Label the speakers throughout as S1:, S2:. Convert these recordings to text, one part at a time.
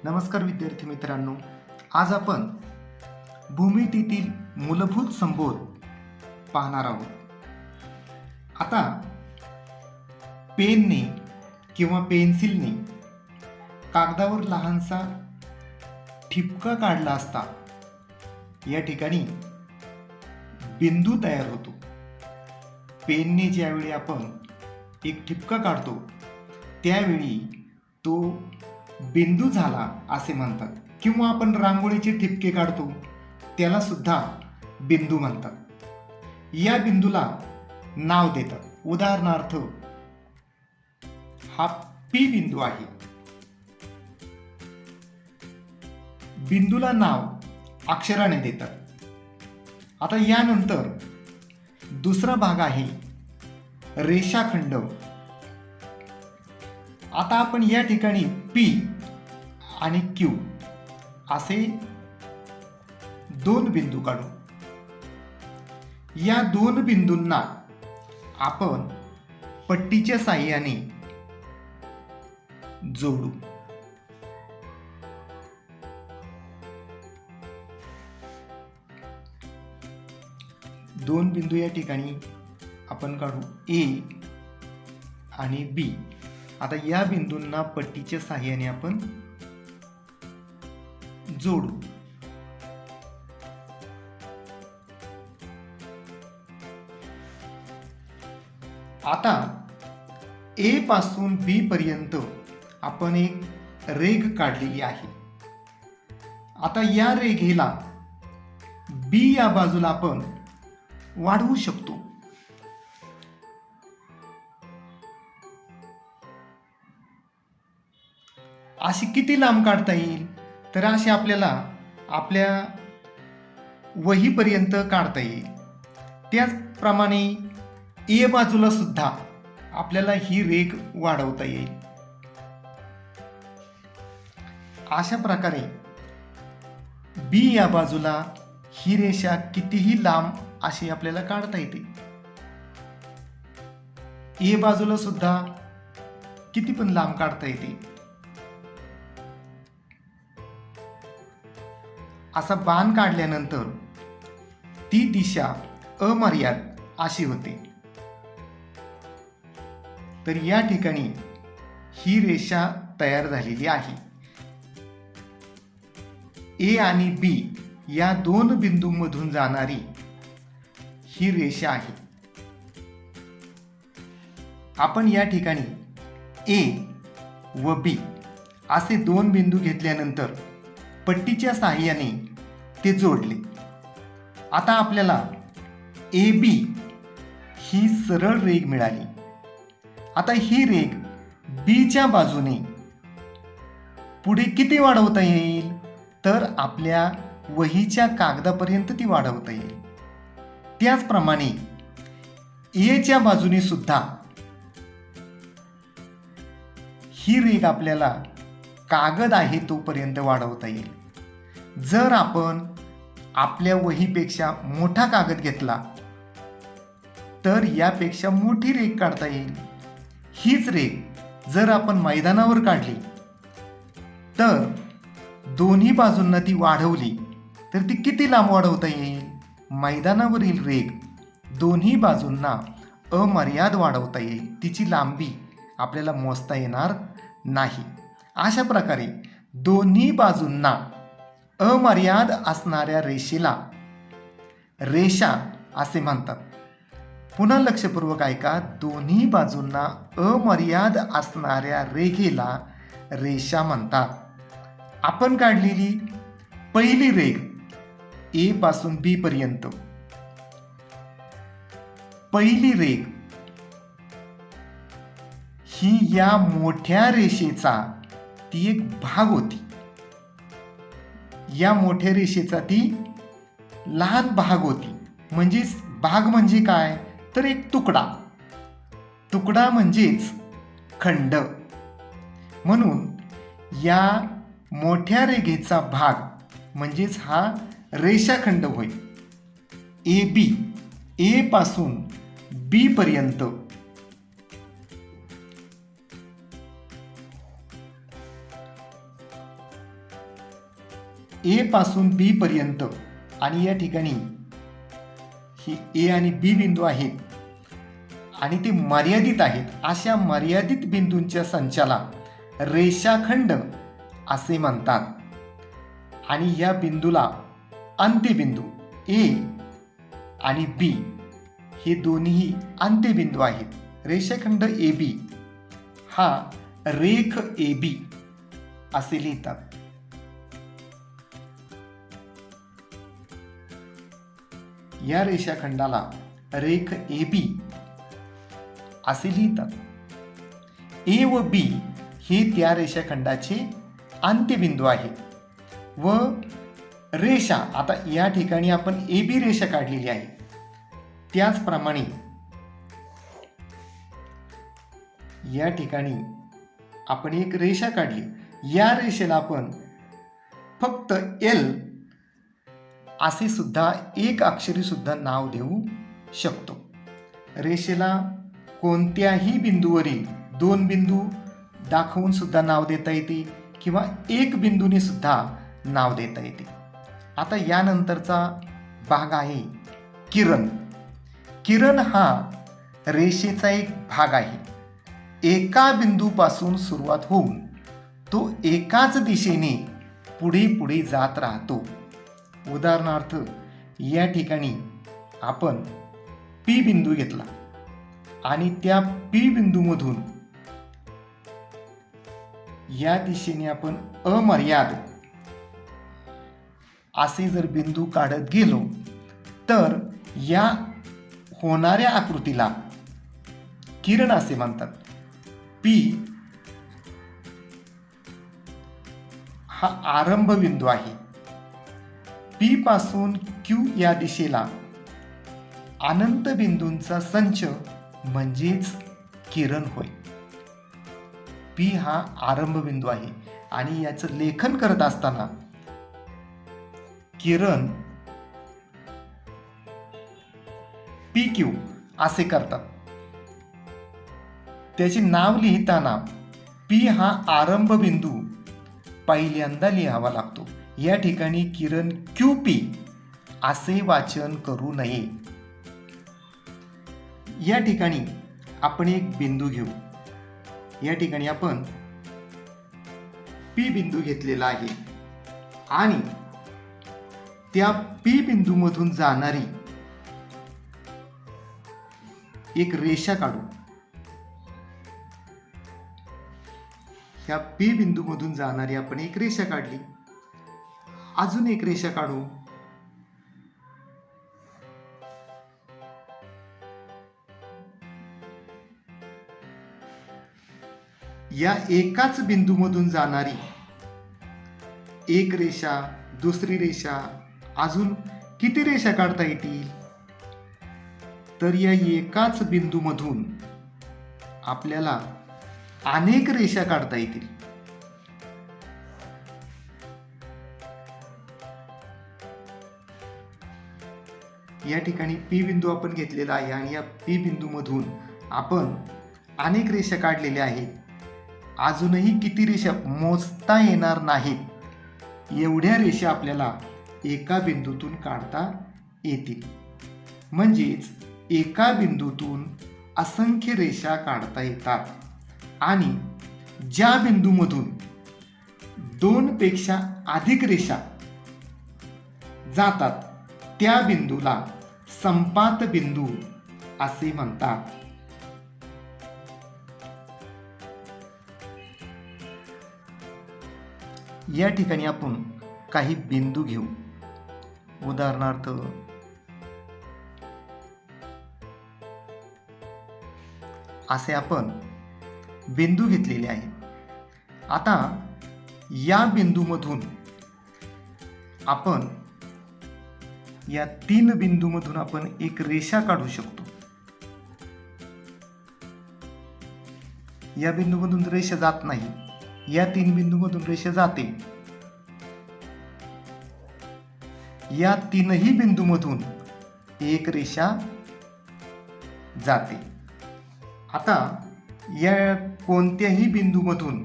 S1: नमस्कार विद्यार्थी मित्रांनो, आज आपण भूमितीतील मूलभूत संबोध पाहणार आहोत। आता पेनने किंवा पेन्सिलने कागदावर लहानसा ठिपका काढला असता या ठिकाणी बिंदू तयार होतो। पेनने ज्यावेळी आपण एक ठिपका काढतो त्यावेळी तो बिंदू झाला असे म्हणतात, किंवा आपण रांगोळीचे ठिपके काढतो त्याला सुद्धा बिंदू म्हणतात। या बिंदूला नाव देतात। उदाहरणार्थ हा पी बिंदू आहे। बिंदूला नाव अक्षराने देतात। आता यानंतर दुसरा भाग आहे रेषाखंड। आता आपण या ठिकाणी P आणि Q असे दोन बिंदू काढू। या दोन बिंदूंना आपण पट्टीच्या साहाय्याने जोडू। दोन बिंदू या ठिकाणी आपण काढू A आणि B। आता या बिंदूंना पट्टीच्या साहाय्याने आपण जोडू। आता A पासून B पर्यंत आपण एक रेघ काढलेली आहे। आता या रेघेला B या बाजूला आपण वाढवू शकतो। अशी किती लांब काढता येईल? तर अशी आपल्याला आपल्या वहीपर्यंत काढता येईल। त्याचप्रमाणे ए बाजूला सुद्धा आपल्याला ही रेघ वाढवता येईल। अशा प्रकारे बी या बाजूला ही रेषा कितीही लांब अशी आपल्याला काढता येते। ए बाजूला सुद्धा किती पण लांब काढता येते। असा बाण काढल्यानंतर ती दिशा अमर्याद अशी होते। तर या ठिकाणी ही रेषा तयार झालेली आहे। ए आणि बी या दोन बिंदूंमधून जाणारी ही रेषा आहे। आपण या ठिकाणी ए व बी असे दोन बिंदू घेतल्यानंतर पट्टीच्या साहाय्याने ते जोडले। आता आपल्याला ए बी ही सरळ रेघ मिळाली। आता ही रेघ बीच्या बाजूने पुढे किती वाढवता येईल? तर आपल्या वहीच्या कागदापर्यंत ती वाढवता येईल। त्याचप्रमाणे एच्या बाजूने सुद्धा ही रेघ आपल्याला कागद आहे तोपर्यंत वाढवता येईल। जर आपण आपल्या वहीपेक्षा मोठा कागद घेतला तर यापेक्षा मोठी रेघ काढता येईल। हीच रेघ जर आपण मैदानावर काढली तर दोन्ही बाजूंना ती वाढवली तर ती किती लांब वाढवता येईल? मैदानावरील रेघ दोन्ही बाजूंना अमर्याद वाढवता येईल। तिची लांबी आपल्याला मोजता येणार नाही। अशा प्रकारे दोन्ही बाजूंना अमर्याद असणाऱ्या रेषेला रेषा असे म्हणतात। पुन्हा लक्षपूर्वक ऐका, दोन्ही बाजूंना अमर्याद असणाऱ्या रेघेला रेषा म्हणतात। आपण काढलेली पहिली रेघ ए पासून बी पर्यंत पहिली रेघ ही या मोठ्या रेषेचा ती एक भाग होती। या मोठ्या रेषेचा ती लहान भाग होती। म्हणजेच भाग म्हणजे काय? तर एक तुकडा। तुकडा म्हणजेच खंड। म्हणून या मोठ्या रेघेचा भाग म्हणजेच हा रेषाखंड होय। ए बी, ए पासून बी पर्यंत ए पासून बी पर्यंत आणि या ठिकाणी ही ए आणि बी बिंदू आहेत आणि ते मर्यादित आहेत, अशा मर्यादित बिंदूंच्या संचाला रेषाखंड असे म्हणतात. आणि या बिंदूला अंत्यबिंदू ए आणि बी हे दोन्ही अंत्यबिंदू आहेत. रेषाखंड ए बी हा रेख ए बी असे लिहितात. या रेषाखंडाला रेख ए बी असे लिहितात. ए व बी हे त्या रेषाखंडाचे अंत्यबिंदू आहेत व रेषा, आता या ठिकाणी आपण ए बी रेषा काढलेली आहे, त्याचप्रमाणे या ठिकाणी आपण एक रेषा काढली. या रेषेला आपण फक्त एल असे सुद्धा एक अक्षरी सुद्धा नाव देऊ शकतो. रेषेला कोणत्याही बिंदूवरील दोन बिंदू दाखवून सुद्धा नाव देता येते किंवा एक बिंदूने सुद्धा नाव देता येते. आता यानंतरचा भाग आहे किरण. किरण हा रेषेचा एक भाग आहे. एका बिंदूपासून सुरुवात होऊन तो एकाच दिशेने पुढे पुढे जात राहतो. उदाहरणार्थ या ठिकाणी आपण पी बिंदू घेतला आणि त्या पी बिंदूमधून या दिशेने आपण अमर्याद असे जर बिंदू काढत गेलो तर या होणाऱ्या आकृतीला किरण असे म्हणतात. पी हा आरंभ बिंदू आहे. पी पासून क्यू या दिशेला अनंत बिंदूंचा संच म्हणजेच किरण होय. पी हा आरंभ बिंदू आहे आणि याचं लेखन करत असताना किरण पी क्यू असे करतात. त्याचे नाव लिहिताना पी हा आरंभ बिंदू पहिल्यांदा लिहावा लागतो. या ठिकाणी किरण क्यू पी असे वाचन करू नये. या ठिकाणी आपण एक बिंदू घेऊ. या ठिकाणी आपण पी बिंदू घेतलेला आहे आणि त्या पी बिंदूमधून जाणारी एक रेषा काढू. ह्या पी बिंदूमधून जाणारी आपण एक रेषा काढली. अजून एक रेषा काढू. या एकाच बिंदूमधून जाणारी एक रेषा, दुसरी रेषा, अजून किती रेषा काढता येतील? तर या एकाच बिंदूमधून आपल्याला अनेक रेषा काढता येतील. या ठिकाणी पी बिंदू आपण घेतलेला आहे आणि या पी बिंदूमधून आपण अनेक रेषा काढलेल्या आहेत. अजूनही किती रेषा मोजता येणार नाहीत, एवढ्या रेषा आपल्याला एका बिंदूतून काढता येतील. म्हणजेच एका बिंदूतून असंख्य रेषा काढता येतात आणि ज्या बिंदूमधून दोनपेक्षा अधिक रेषा जातात त्या बिंदूला संपात बिंदू असे म्हणतात. या ठिकाणी आपण काही बिंदू घेऊ. उदाहरणार्थ असे आपण बिंदू घेतलेले आहे. आता या बिंदूमधून आपण या तीन बिंदूमधून आपण एक रेषा काढू शकतो. या बिंदूमधून रेषा जात नाही, या तीन बिंदूमधून रेषा जाते. या तीनही बिंदूमधून एक रेषा जाते. आता या कोणत्याही बिंदूमधून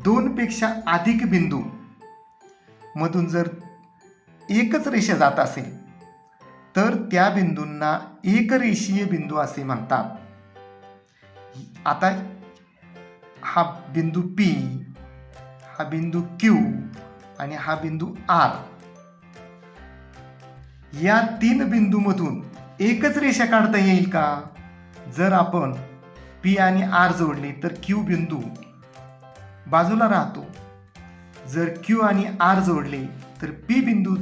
S1: दोनपेक्षा अधिक बिंदू मधून जर एकच रेषा जात असेल तर त्या बिंदूंना एकरेषीय बिंदू असे म्हणतात. आता हा बिंदू P, हा बिंदू Q आणि हा बिंदू R, या तीन बिंदूमधून एकच रेषा काढता येईल का? जर आपण P आणि R जोडले तर Q बिंदू बाजूला राहतो. जर Q आणि R जोडले तर P बिंदू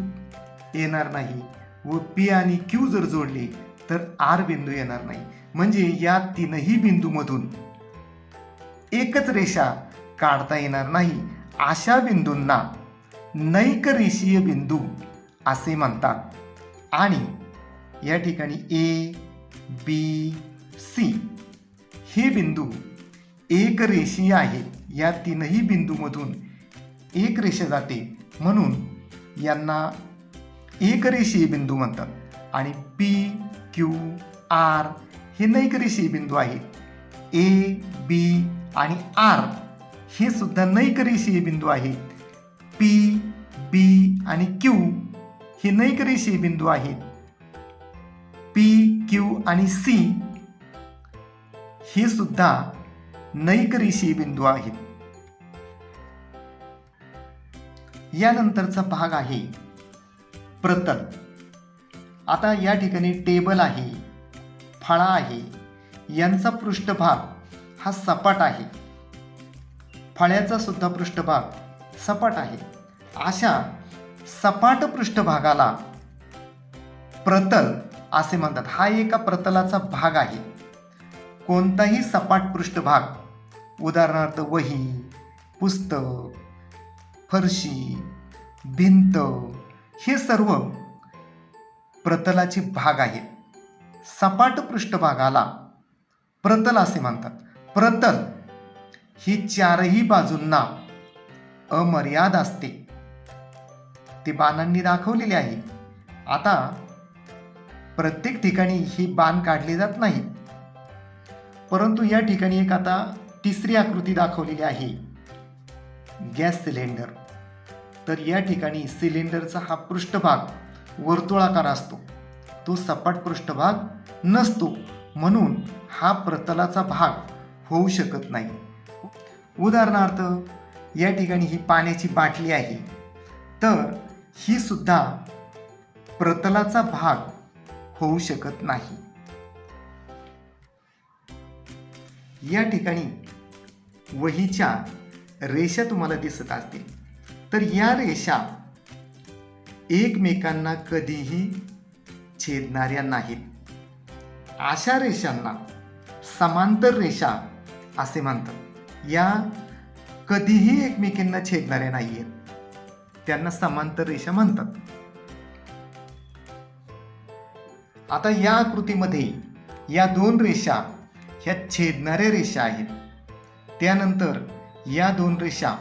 S1: येणार नाही व P आणि Q जर जोडले तर R बिंदू येणार नाही. म्हणजे या तीनही बिंदूमधून एकच रेषा काढता येणार नाही. अशा बिंदूंना नैकरेषीय बिंदू असे म्हणतात. आणि या ठिकाणी A, B, C हे बिंदू एकरेषीय आहेत. या तीनही बिंदूमधून एक रेषा जाते म्हणून यांना एकरेषीय बिंदू म्हणतात. आणि P, Q, R हे नैकरेषीय बिंदू आहेत. A, B आणि R हे सुद्धा नैकरेषीय बिंदू आहेत. P, B आणि Q हे नैकरेषीय बिंदू आहेत. P, Q आणि C हे सुद्धा नैकरेषीय बिंदू आहेत. यानंतरचा भाग आहे प्रतल. आता या ठिकाणी टेबल आहे, फळा आहे, यांचा पृष्ठभाग हा सपाट आहे. फळ्याचा सुद्धा पृष्ठभाग सपाट आहे. अशा सपाट पृष्ठभागाला प्रतल असे म्हणतात. हा एका प्रतलाचा भाग आहे. कोणताही सपाट पृष्ठभाग, उदाहरणार्थ वही, पुस्तक, फरशी, भिंत हे सर्व प्रतलाचे भाग आहेत. सपाट पृष्ठभागाला प्रतल असे म्हणतात. प्रतल ही चारही बाजूंना अमर्याद असते. ते बाणांनी दाखवलेले आहे. आता प्रत्येक ठिकाणी ही बाण काढले जात नाहीत, परंतु या ठिकाणी एक आता तिसरी आकृती दाखवलेली आहे, गॅस सिलेंडर. तर या ठिकाणी सिलेंडरचा हा पृष्ठभाग वर्तुळाकार असतो, तो सपाट पृष्ठभाग नसतो, म्हणून हा प्रतलाचा भाग होऊ शकत नाही. उदाहरणार्थ या ठिकाणी ही पाण्याची बाटली आहे, तर ही सुद्धा प्रतलाचा भाग होऊ शकत नाही. या ठिकाणी वहीच्या रेषा तुम्हाला दिसत असतील, तर या रेषा एकमेकांना कधीही छेदणाऱ्या नाहीत. अशा रेषांना समांतर रेषा असे म्हणतात. या कधीही एकमेकांना छेदणाऱ्या नाही आहेत, त्यांना समांतर रेषा म्हणतात. आता या आकृतीमध्ये या दोन रेषा ह्या छेदणाऱ्या रेषा आहेत. त्यानंतर या दोन रेषा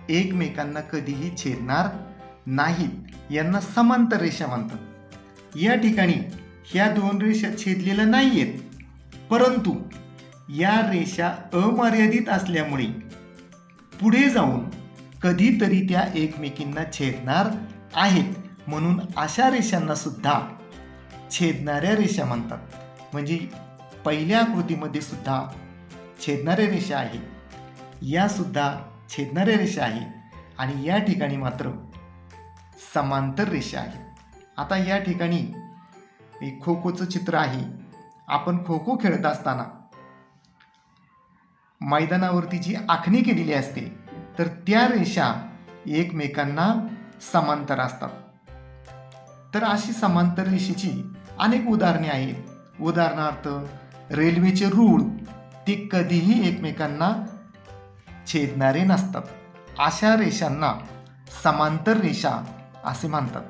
S1: एकमेकांना कधीही छेदणार नाहीत, यांना समांतर रेषा म्हणतात. या ठिकाणी ह्या दोन रेषा छेदलेल्या नाही आहेत, परंतु या रेषा अमर्यादित असल्यामुळे पुढे जाऊन कधीतरी त्या एकमेकींना छेदणार आहेत, म्हणून अशा रेषांना सुद्धा छेदणाऱ्या रेषा म्हणतात. म्हणजे पहिल्या आकृतीमध्ये सुद्धा छेदणाऱ्या रेषा आहेत, या सुद्धा छेदणाऱ्या रेषा आहेत आणि या ठिकाणी मात्र समांतर रेषा आहेत. आता या ठिकाणी एक खो खोचं चित्र आहे. आपण खो खो खेळत असताना मैदानावरती जी आखणी केलेली असते, तर त्या रेषा एकमेकांना समांतर असतात. तर अशी समांतर रेषेची अनेक उदाहरणे आहेत. उदाहरणार्थ रेल्वेचे रूळ, ते कधीही एकमेकांना छेदणारे नसतात. अशा रेषांना समांतर रेषा असे म्हणतात.